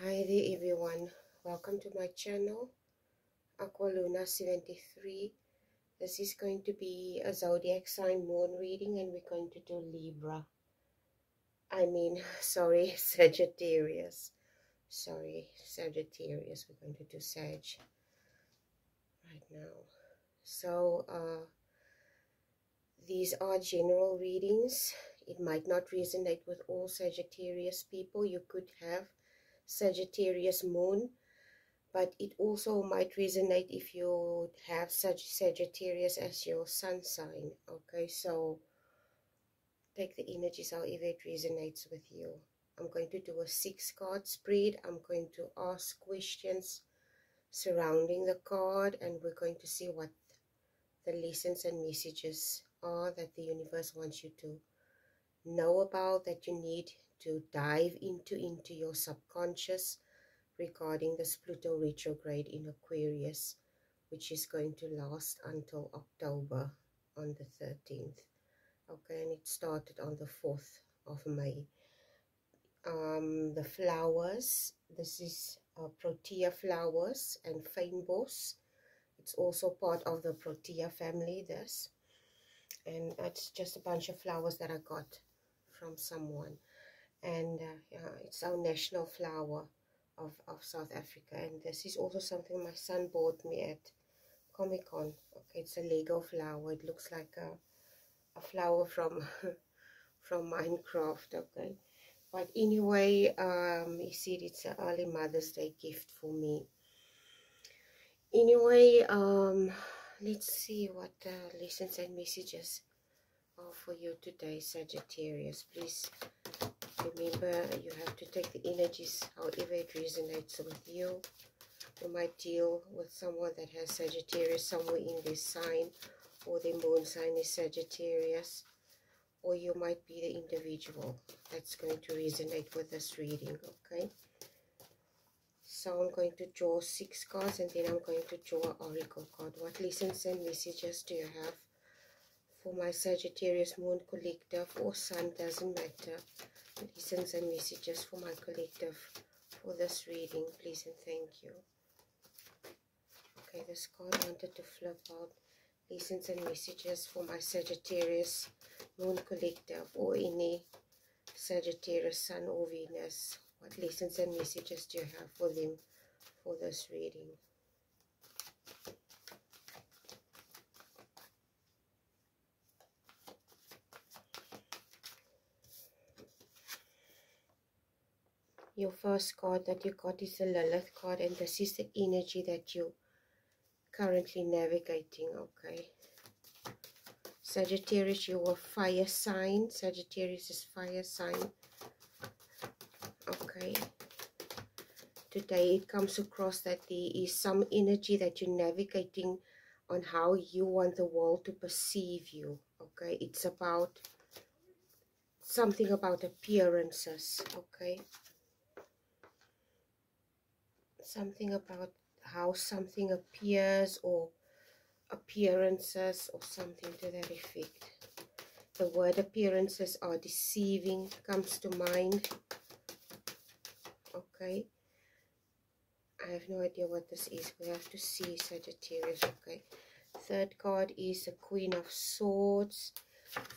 Hi there everyone, welcome to my channel Aqualuna 73. This is going to be a zodiac sign moon reading and we're going to do Libra. Sorry, Sagittarius. Sagittarius. We're going to do Sag right now. So these are general readings. It might not resonate with all Sagittarius people. You could have Sagittarius moon, but it also might resonate if you have such Sagittarius as your sun sign. Okay, so take the energies however it resonates with you. I'm going to do a 6-card spread. I'm going to ask questions surrounding the card, and we're going to see what the lessons and messages are that the universe wants you to know about, that you need to dive into your subconscious regarding this Pluto retrograde in Aquarius, which is going to last until October on the 13th. Okay, and it started on the 4th of May. The flowers, this is Protea flowers and fynbos. It's also part of the Protea family, this. And it's just a bunch of flowers that I got from someone. And it's our national flower of South Africa. And this is also something my son bought me at Comic-Con. Okay, it's a Lego flower. It looks like a flower from from Minecraft. Okay, but anyway, you see, it's an early Mother's Day gift for me. Anyway, let's see what lessons and messages are for you today, Sagittarius. Please remember, you have to take the energies however it resonates with you. You might deal with someone that has Sagittarius somewhere in their sign, or their moon sign is Sagittarius, or you might be the individual that's going to resonate with this reading. Okay, so I'm going to draw 6 cards and then I'm going to draw an oracle card. What lessons and messages do you have for my Sagittarius moon collective or sun, doesn't matter. Lessons and messages for my collective for this reading, please and thank you. Okay, this card wanted to flip out. Lessons and messages for my Sagittarius moon collective or any Sagittarius sun or Venus. What lessons and messages do you have for them for this reading? Your first card that you got is the Lilith card, and this is the energy that you currently navigating. Okay, Sagittarius, you're a fire sign. Sagittarius is fire sign. Okay, today it comes across that there is some energy that you're navigating on how you want the world to perceive you. Okay, it's about something about appearances. Okay, something about how something appears or appearances or something to that effect. The word appearances are deceiving comes to mind. Okay, I have no idea what this is. We have to see, Sagittarius. Okay, third card is the Queen of Swords.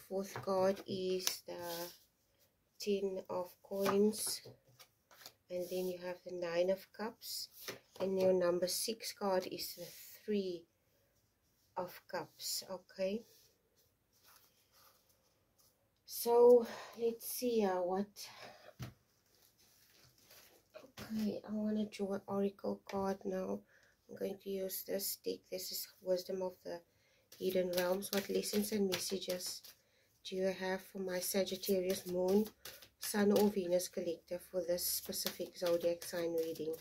Fourth card is the 10 of Coins. And then you have the 9 of Cups. And your number 6 card is the 3 of Cups. Okay, so let's see what. Okay, I want to draw an oracle card now. I'm going to use this deck. This is Wisdom of the Hidden Realms. What lessons and messages do you have for my Sagittarius moon, sun or Venus collective for this specific zodiac sign reading?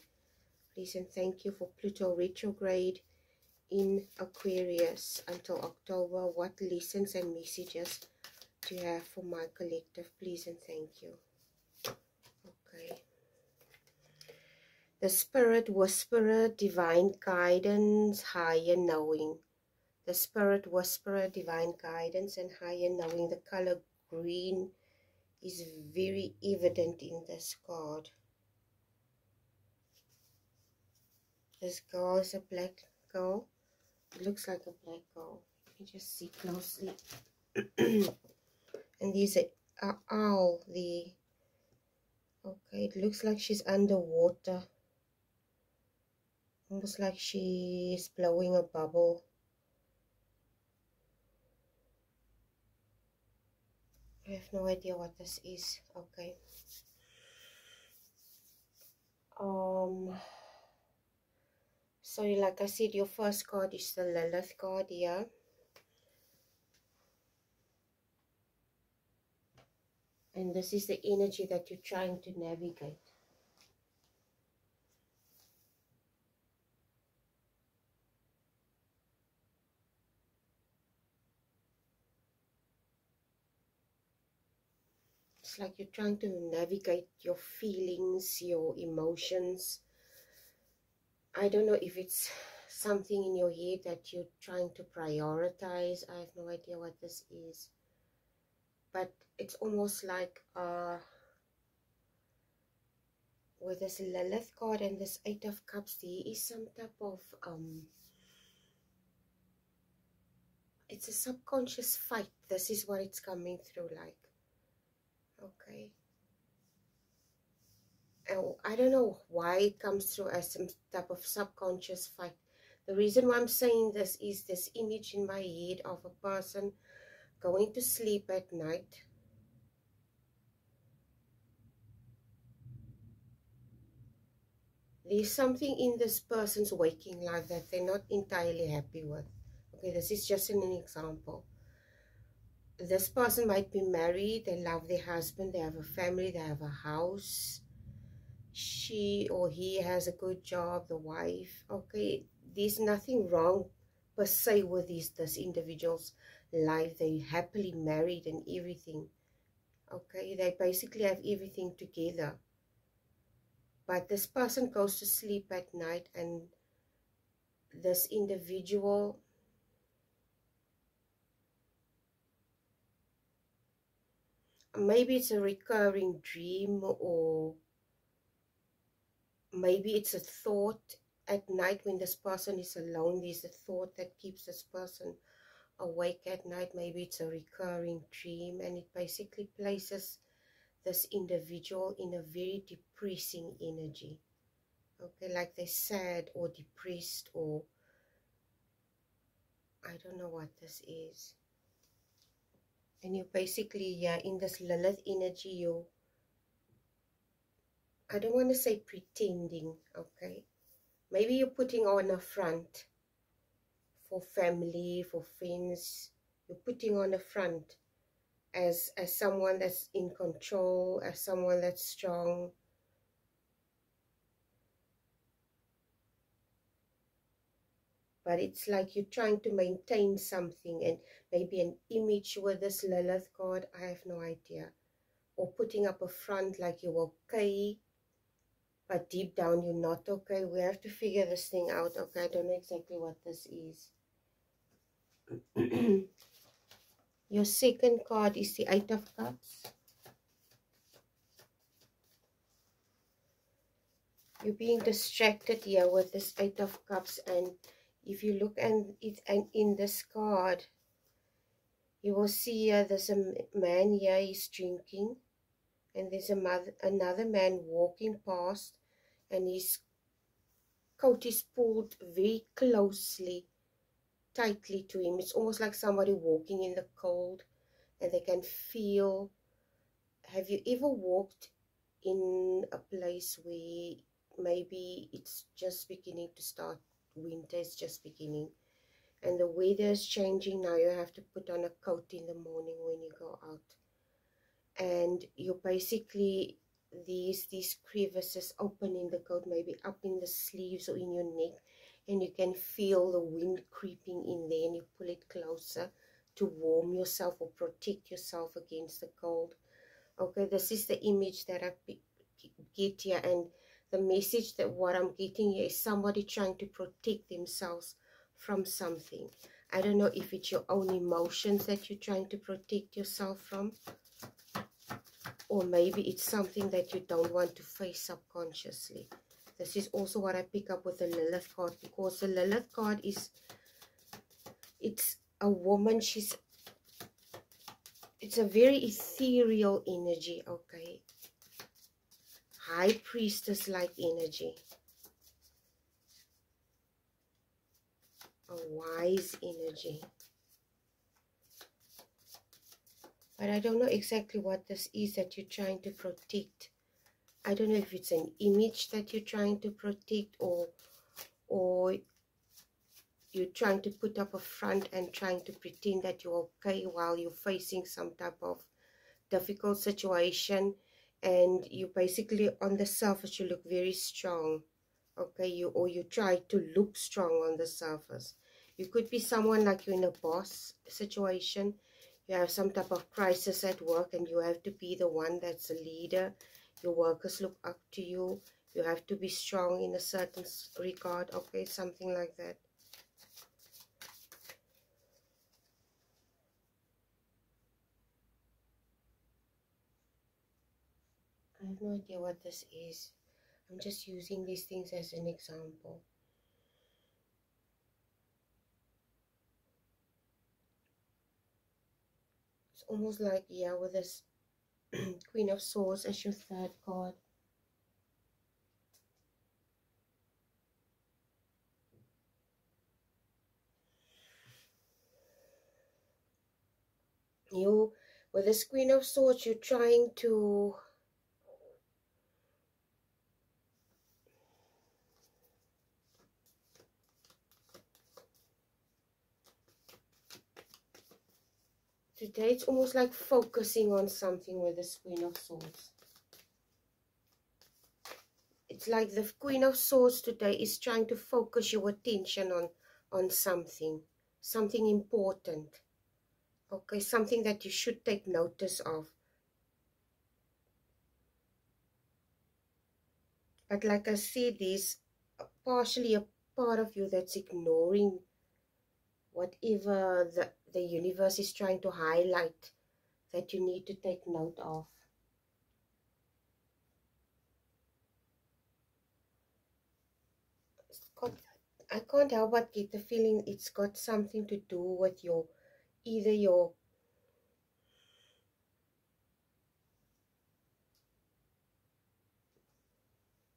Please and thank you for Pluto retrograde in Aquarius until October. What lessons and messages do you have for my collective? Please and thank you. Okay. The Spirit Whisperer, Divine Guidance, Higher Knowing. The Spirit Whisperer, Divine Guidance and Higher Knowing. The color green is very evident in this card. This girl is a black girl. It looks like a black girl. Let me just see closely. And there's a owl there. Okay, it looks like she's underwater. Almost like she's blowing a bubble. I have no idea what this is. Okay. So like I said, your first card is the Lilith card here. And this is the energy that you're trying to navigate. It's like you're trying to navigate your feelings, your emotions. I don't know if it's something in your head that you're trying to prioritize. I have no idea what this is. But it's almost like with this Lilith card and this Eight of Cups, there is some type of it's a subconscious fight. This is what it's coming through like. Okay. I don't know why it comes through as some type of subconscious fight. The reason why I'm saying this is this image in my head of a person going to sleep at night. There's something in this person's waking life that they're not entirely happy with. Okay, this is just an example. This person might be married, they love their husband, they have a family, they have a house. She or he has a good job, the wife. Okay, there's nothing wrong per se with this individual's life. They're happily married and everything. Okay, they basically have everything together. But this person goes to sleep at night and this individual maybe it's a recurring dream, or maybe it's a thought at night when this person is alone. There's a thought that keeps this person awake at night. Maybe it's a recurring dream, and it basically places this individual in a very depressing energy. Okay, like they're sad or depressed, or I don't know what this is. And you basically, yeah, in this Lilith energy, I don't want to say pretending, okay? Maybe you're putting on a front for family, for friends. You're putting on a front as someone that's in control, as someone that's strong. But it's like you're trying to maintain something, and maybe an image with this Lilith card, I have no idea. Or putting up a front like you're okay, but deep down you're not okay. We have to figure this thing out. Okay, I don't know exactly what this is. Your second card is the Eight of Cups. You're being distracted here with this Eight of Cups, and if you look at it and in this card, you will see here there's a man here, he's drinking, and there's another man walking past, and his coat is pulled very closely, tightly to him. It's almost like somebody walking in the cold, and they can feel. Have you ever walked in a place where maybe it's just beginning to start, winter is just beginning, and the weather is changing now? You have to put on a coat in the morning when you go out, and you basically, these crevices open in the coat, maybe up in the sleeves or in your neck, and you can feel the wind creeping in there, and you pull it closer to warm yourself or protect yourself against the cold. Okay, this is the image that I get here, and the message that what I'm getting here is somebody trying to protect themselves from something. I don't know if it's your own emotions that you're trying to protect yourself from, or maybe it's something that you don't want to face subconsciously This is also what I pick up with the Lilith card, because the Lilith card is, it's a woman. It's a very ethereal energy, okay? High priestess-like energy. A wise energy. But I don't know exactly what this is that you're trying to protect. I don't know if it's an image that you're trying to protect, or you're trying to put up a front and trying to pretend that you're okay while you're facing some type of difficult situation, and you basically on the surface you look very strong, okay? You try to look strong on the surface. You could be someone like you're in a boss situation. You have some type of crisis at work and you have to be the one that's a leader. Your workers look up to you. You have to be strong in a certain regard, okay? Something like that. I have no idea what this is. I'm just using these things as an example. It's almost like, yeah, with this Queen of Swords as your third card. You, with this Queen of Swords, you're trying to today it's almost like focusing on something with this Queen of Swords. It's like the Queen of Swords today is trying to focus your attention on something important, okay? Something that you should take notice of. But like I said, there's partially a part of you that's ignoring whatever the universe is trying to highlight that you need to take note of. I can't help but get the feeling it's got something to do with either your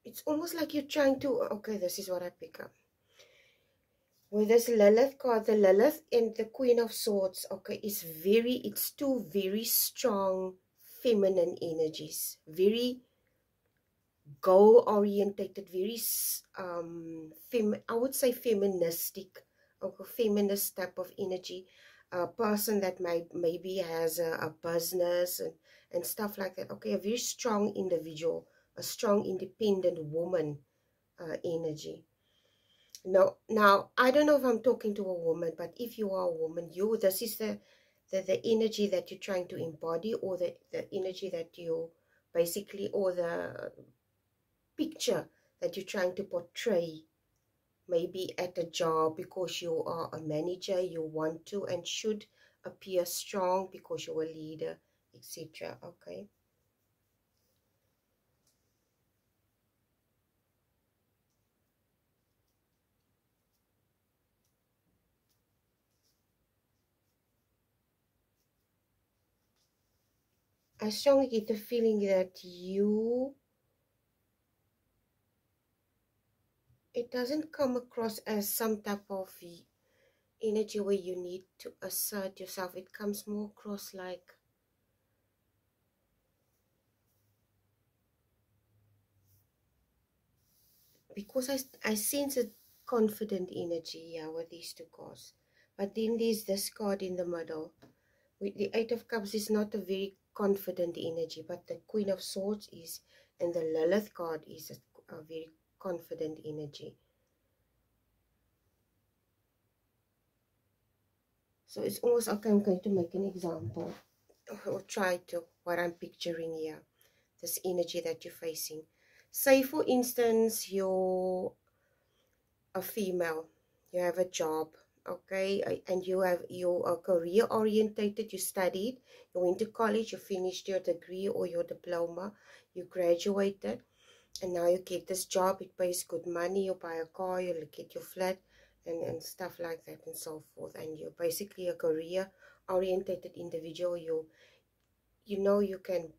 it's almost like you're trying to, okay, this is what I pick up. With this Lilith card, the Lilith and the Queen of Swords, okay, it's two very strong feminine energies. Very goal-orientated, very, I would say feministic, or feminist type of energy. A person that maybe has a business and stuff like that. Okay, a very strong individual, a strong independent woman energy. Now, I don't know if I'm talking to a woman, but if you are a woman, this is the energy that you're trying to embody, or the energy that you basically, or the picture that you're trying to portray, maybe at a job, because you are a manager, you want to and should appear strong because you're a leader, etc. Okay, I strongly get the feeling that it doesn't come across as some type of energy where you need to assert yourself. It comes more across like, because I sense a confident energy here with these two cards. But then there's this card in the middle. With the Eight of Cups is not a very confident energy, but the Queen of Swords is, and the Lilith card is a very confident energy. So it's almost, okay, I'm going to make an example, or try to, what I'm picturing here, this energy that you're facing. Say, for instance, you're a female, you have a job, okay, and you are career orientated, you studied, you went to college, you finished your degree or your diploma, you graduated, and now you get this job, it pays good money, you buy a car, you get your flat, and stuff like that and so forth, and you're basically a career orientated individual. You know you can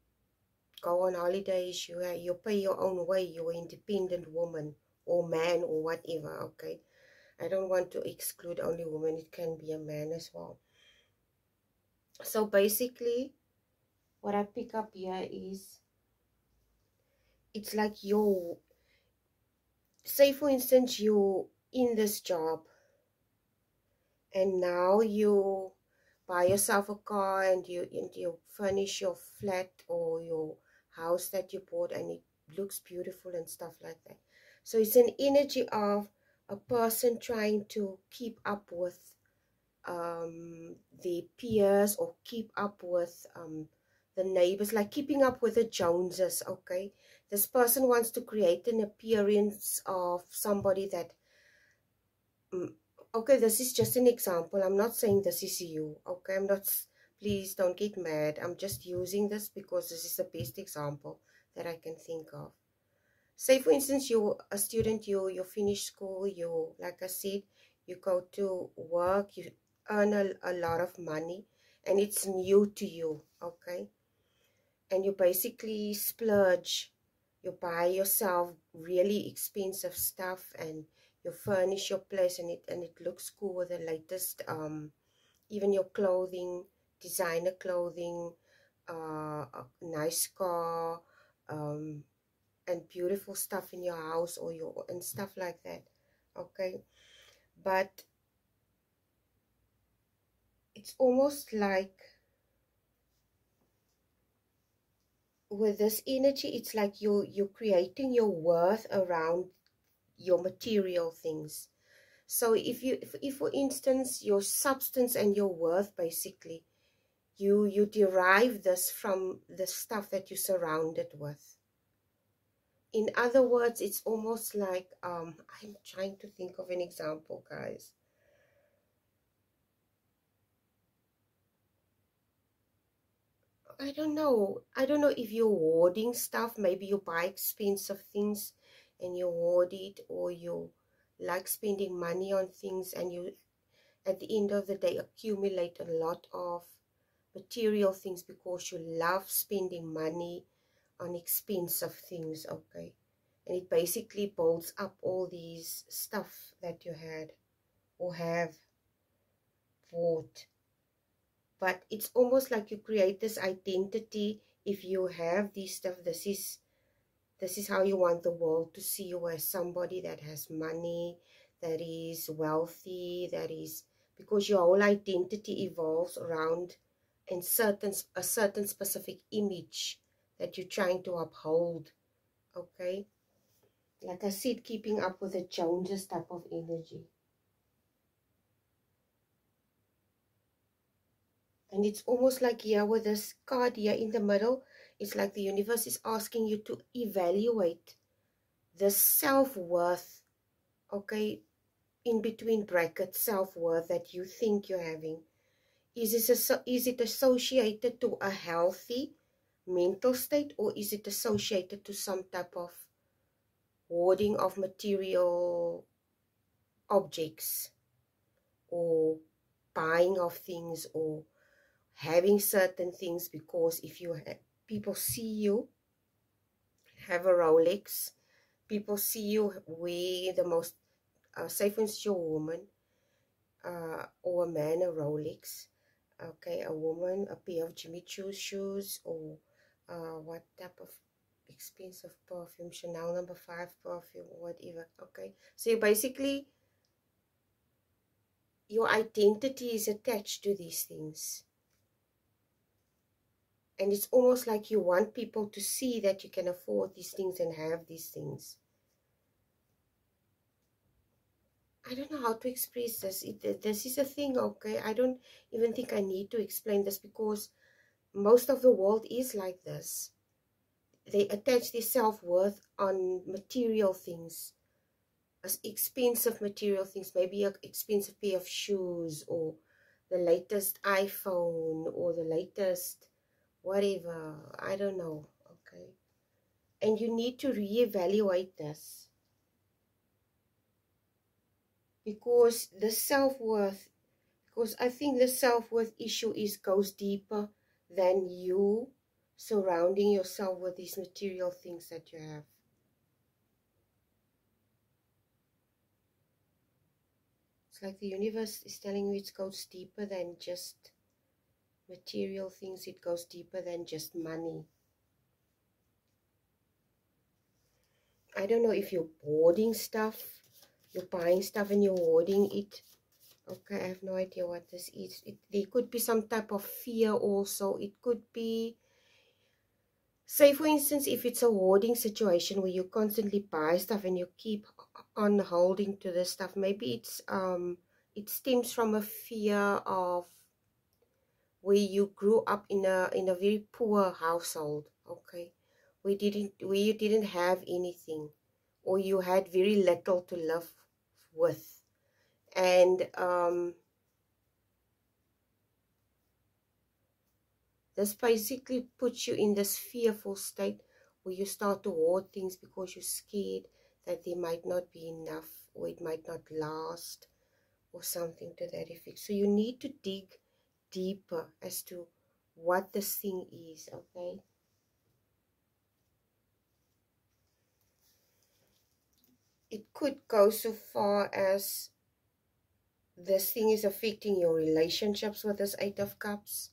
go on holidays, you pay your own way, you're an independent woman or man or whatever. Okay, I don't want to exclude only women, it can be a man as well. So basically what I pick up here is, it's like you, say for instance, you in this job, and now you buy yourself a car, and you furnish your flat or your house that you bought, and it looks beautiful and stuff like that. So it's an energy of a person trying to keep up with the peers, or keep up with the neighbors, like keeping up with the Joneses. Okay, this person wants to create an appearance of somebody that okay, this is just an example. I'm not saying this is you. Okay, I'm not, please don't get mad. I'm just using this because this is the best example that I can think of. Say for instance, you're a student, you finish school, you, like I said, you go to work, you earn a lot of money, and it's new to you. Okay, and you basically splurge, you buy yourself really expensive stuff, and you furnish your place, and it looks cool with the latest even your clothing, designer clothing, a nice car, and beautiful stuff in your house, or your, and stuff like that. Okay, but it's almost like with this energy, it's like you're creating your worth around your material things. So if for instance your substance and your worth, basically you derive this from the stuff that you're surrounded with. In other words, it's almost like I'm trying to think of an example, guys. I don't know if you're hoarding stuff. Maybe you buy expensive things and you hoard it, or you like spending money on things, and you at the end of the day accumulate a lot of material things because you love spending money on expensive things. Okay, and it basically builds up all these stuff that you had or have bought. But it's almost like you create this identity. If you have this stuff, this is how you want the world to see you, as somebody that has money, that is wealthy, that is, because your whole identity evolves around a certain specific image that you're trying to uphold. Okay, like I said, keeping up with the Joneses type of energy. And it's almost like here with this card here in the middle, it's like the universe is asking you to evaluate the self-worth, okay, in between brackets, self-worth that you think you're having. Is it associated to a healthy mental state, or is it associated to some type of hoarding of material objects, or buying of things, or having certain things? Because if you people see you have a Rolex, people see you wear the most, say for instance you're a woman, or a man a Rolex, okay, a woman a pair of Jimmy Choo shoes, or what type of expensive perfume, Chanel No. 5 perfume, or whatever. Okay, so you basically, your identity is attached to these things. And it's almost like you want people to see that you can afford these things and have these things. I don't know how to express this. This is a thing, okay? I don't even think I need to explain this, because most of the world is like this. They attach their self-worth on material things, as expensive material things, maybe an expensive pair of shoes, or the latest iPhone, or the latest whatever. I don't know, okay? And you need to reevaluate this, because the self-worth, because I think the self-worth issue goes deeper than you surrounding yourself with these material things that you have. It's like the universe is telling you it goes deeper than just material things. It goes deeper than just money. I don't know if you're hoarding stuff, you're buying stuff and you're hoarding it. Okay, I have no idea what this is. There could be some type of fear also. It could be, say for instance, if it's a hoarding situation where you constantly buy stuff and you keep on holding to this stuff, maybe it stems from a fear of where you grew up in a very poor household, okay, where you didn't have anything, or you had very little to live with, and this basically puts you in this fearful state where you start to hoard things because you're scared that there might not be enough, or it might not last, or something to that effect. So you need to dig deeper as to what this thing is, okay? It could go so far as this thing is affecting your relationships with this Eight of Cups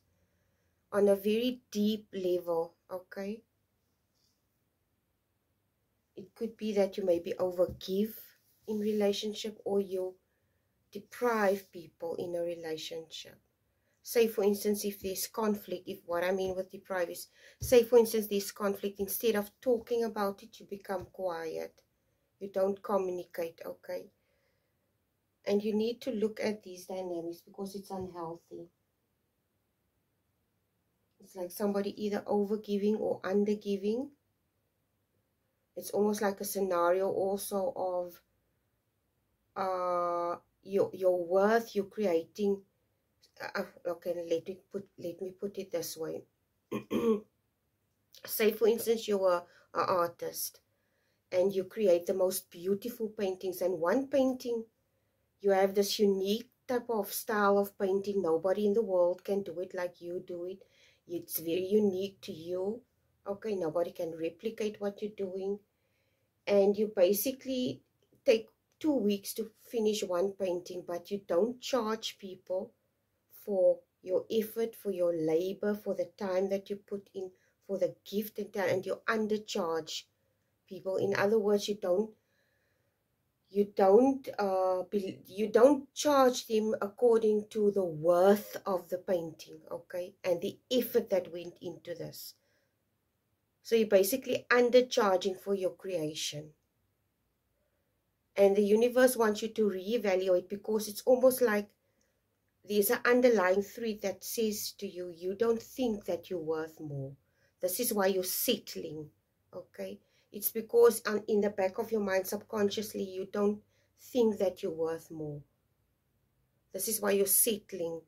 on a very deep level, okay? It could be that you maybe overgive in relationship, or you deprive people in a relationship. Say for instance, if there's conflict, if what I mean with deprive is, say for instance there's conflict, instead of talking about it, you become quiet. You don't communicate, okay? And you need to look at these dynamics because it's unhealthy. It's like somebody either overgiving or undergiving. It's almost like a scenario also of your worth you're creating. Okay, let me put it this way. Say for instance you're an artist and you create the most beautiful paintings, and one painting, you have this unique type of style of painting. Nobody in the world can do it like you do it. It's very unique to you. Okay, nobody can replicate what you're doing. And you basically take 2 weeks to finish one painting, but you don't charge people for your effort, for your labor, for the time that you put in, for the gift and time, and you undercharge people. In other words, you don't charge them according to the worth of the painting, okay, and the effort that went into this. So you're basically undercharging for your creation. And the universe wants you to reevaluate, because it's almost like there's an underlying thread that says to you, you don't think that you're worth more. This is why you're settling, okay? It's because in the back of your mind, subconsciously, you don't think that you're worth more. This is why you're settling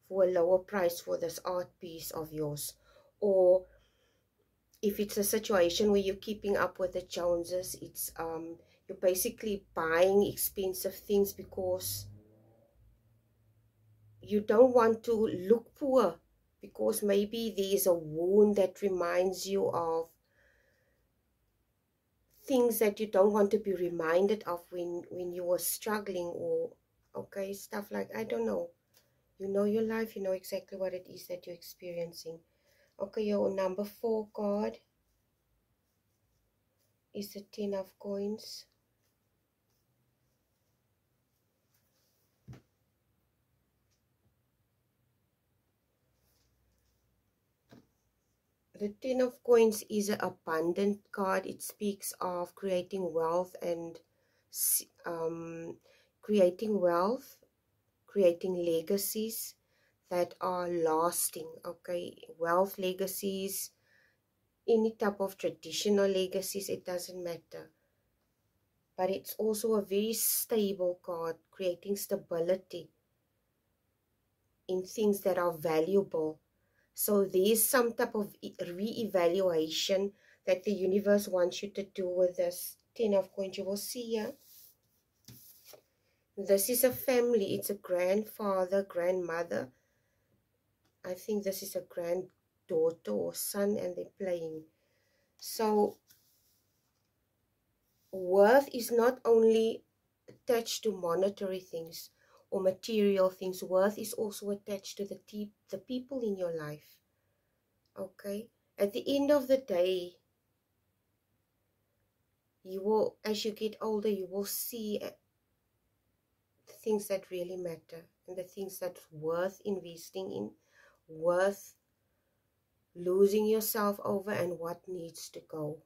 for a lower price for this art piece of yours. Or if it's a situation where you're keeping up with the Joneses, it's you're basically buying expensive things because you don't want to look poor, because maybe there's a wound that reminds you of things that you don't want to be reminded of when you were struggling, or okay, stuff like, I don't know. You know your life, you know exactly what it is that you're experiencing. Okay, your number 4 card is the 10 of coins. The 10 of coins is an abundant card. It speaks of creating wealth and creating wealth, creating legacies that are lasting, okay? Wealth legacies, any type of traditional legacies, it doesn't matter. But it's also a very stable card, creating stability in things that are valuable. So there's some type of re-evaluation that the universe wants you to do with this 10 of coins. You will see here. This is a family. It's a grandfather, grandmother. I think this is a granddaughter or son, and they're playing. So worth is not only attached to monetary things or material things. Worth is also attached to the people in your life. Okay? At the end of the day, you will, as you get older, you will see the things that really matter and the things that's worth investing in, worth losing yourself over, and what needs to go.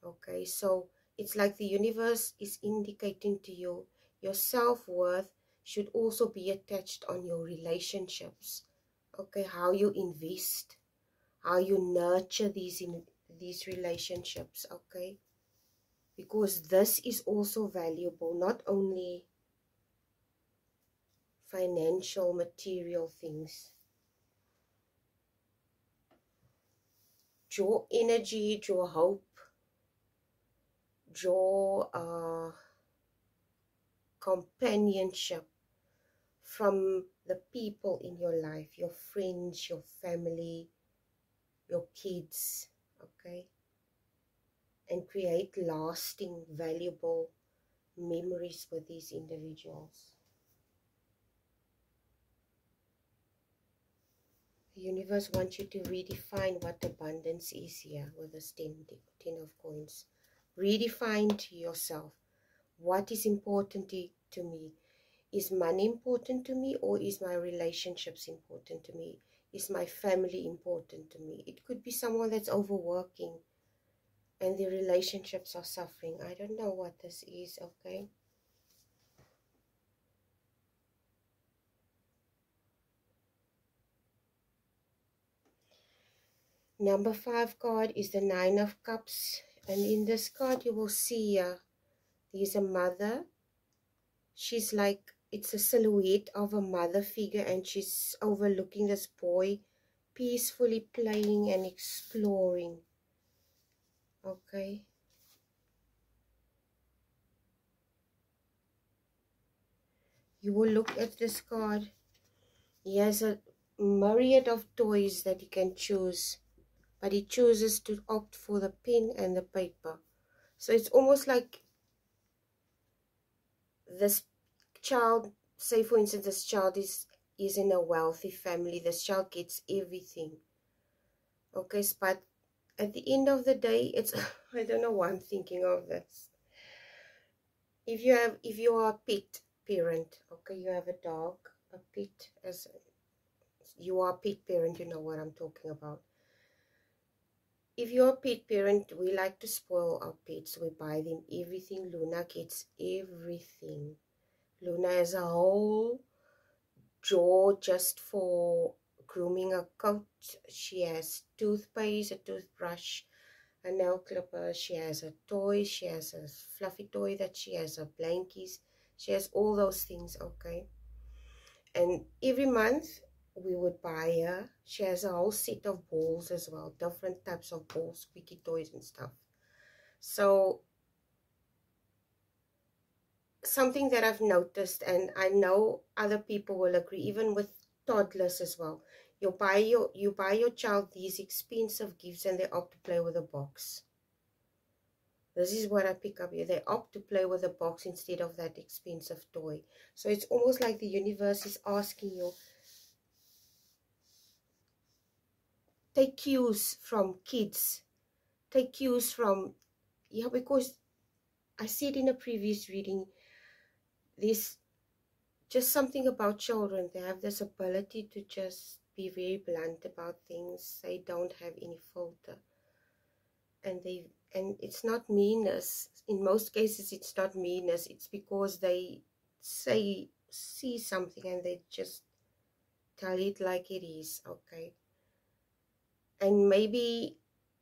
Okay, so it's like the universe is indicating to you your self-worth should also be attached on your relationships. Okay, how you invest, how you nurture these relationships. Okay, because this is also valuable, not only financial, material things. Draw energy, draw hope, draw companionship from the people in your life, your friends, your family, your kids, okay? And create lasting, valuable memories with these individuals. The universe wants you to redefine what abundance is here with this 10 of coins. Redefine to yourself, what is important to me? Is money important to me, or is my relationships important to me? Is my family important to me? It could be someone that's overworking and the relationships are suffering. I don't know what this is, okay? Number 5 card is the 9 of Cups. And in this card you will see there's a mother. She's like, it's a silhouette of a mother figure, and she's overlooking this boy peacefully playing and exploring. Okay. You will look at this card. He has a myriad of toys that he can choose, but he chooses to opt for the pen and the paper. So it's almost like this child, say for instance, this child is in a wealthy family. This child gets everything. Okay, but at the end of the day, it's I don't know why I'm thinking of this. If you are a pet parent, okay, you have a dog, a pet, as you are a pet parent, you know what I'm talking about. If you're a pet parent, we like to spoil our pets. We buy them everything. Luna gets everything. Luna has a whole drawer just for grooming a coat. She has toothpaste, a toothbrush, a nail clipper. She has a toy. She has a fluffy toy that she has, a blankies. She has all those things, okay? And every month we would buy her. She has a whole set of balls as well, different types of balls, squeaky toys and stuff. So something that I've noticed, and I know other people will agree, even with toddlers as well, you buy your child these expensive gifts and they opt to play with a box. This is what I pick up here. They opt to play with a box instead of that expensive toy. So it's almost like the universe is asking you, take cues from kids. Take cues from, yeah, because I said in a previous reading, there's just something about children. They have this ability to just be very blunt about things. They don't have any filter. And it's not meanness. In most cases, it's not meanness. It's because they see something and they just tell it like it is, okay? And maybe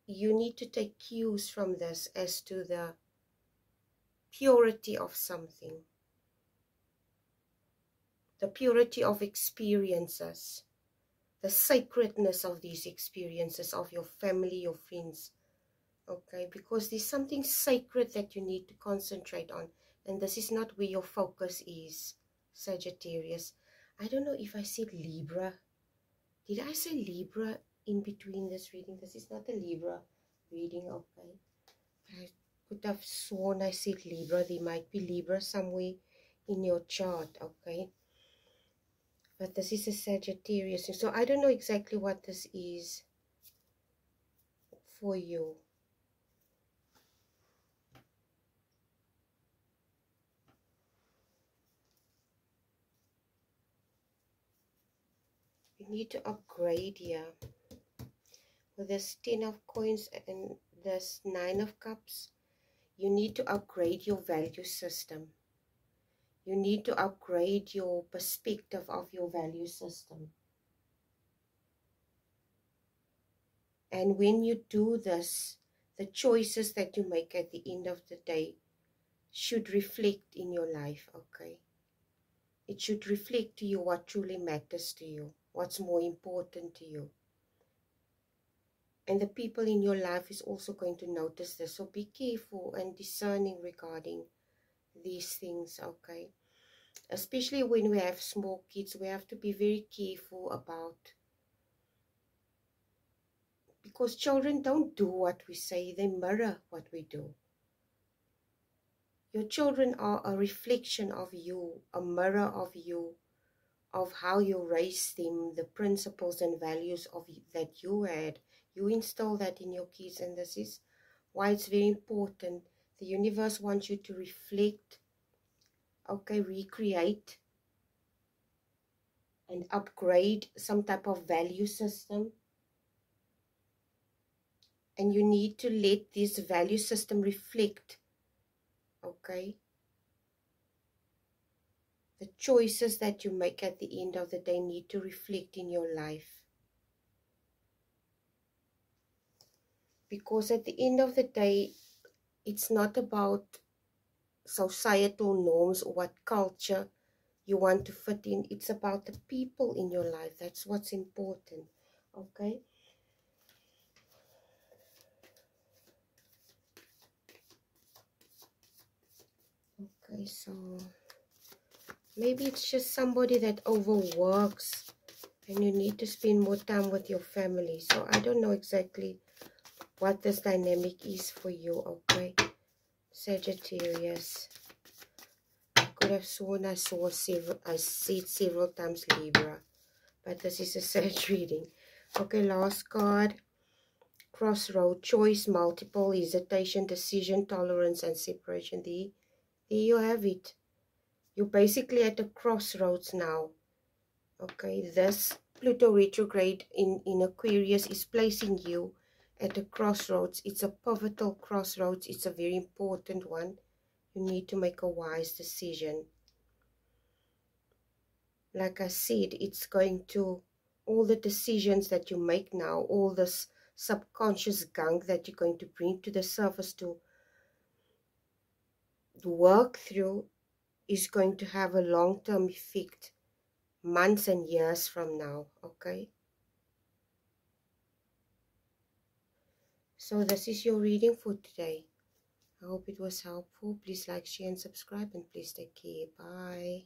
you need to take cues from this as to the purity of something, the purity of experiences, the sacredness of these experiences, of your family, your friends, Okay, because there's something sacred that you need to concentrate on, and this is not where your focus is, Sagittarius. I don't know if I said Libra. Did I say Libra in between this reading? This is not a Libra reading, okay. I could have sworn I said Libra. There might be Libra somewhere in your chart, okay. But this is a Sagittarius, so I don't know exactly what this is for you. You need to upgrade here. With this 10 of coins and this 9 of cups, you need to upgrade your value system. You need to upgrade your perspective of your value system. And when you do this, the choices that you make at the end of the day should reflect in your life, okay? It should reflect to you what truly matters to you, what's more important to you. And the people in your life is also going to notice this. So be careful and discerning regarding these things, okay? Especially when we have small kids, we have to be very careful about, because children don't do what we say, they mirror what we do. Your children are a reflection of you, a mirror of you, of how you raise them, the principles and values of that you had. You instill that in your kids, and this is why it's very important. The universe wants you to reflect, okay, recreate and upgrade some type of value system. And you need to let this value system reflect, okay, the choices that you make at the end of the day need to reflect in your life. Because at the end of the day, it's not about societal norms or what culture you want to fit in. It's about the people in your life. That's what's important, okay? Okay, so maybe it's just somebody that overworks and you need to spend more time with your family. So I don't know exactly what this dynamic is for you, okay? Sagittarius. I could have sworn I said several times Libra, but this is a Sag reading. Okay, last card. Crossroad, choice, multiple, hesitation, decision, tolerance, and separation. There you have it. You're basically at a crossroads now. Okay, this Pluto retrograde in Aquarius is placing you at a crossroads. It's a pivotal crossroads. It's a very important one. You need to make a wise decision. Like I said, it's going to, all the decisions that you make now, all this subconscious gunk that you're going to bring to the surface to work through is going to have a long-term effect months and years from now, okay? So this is your reading for today. I hope it was helpful. Please like, share, and subscribe, and please take care. Bye.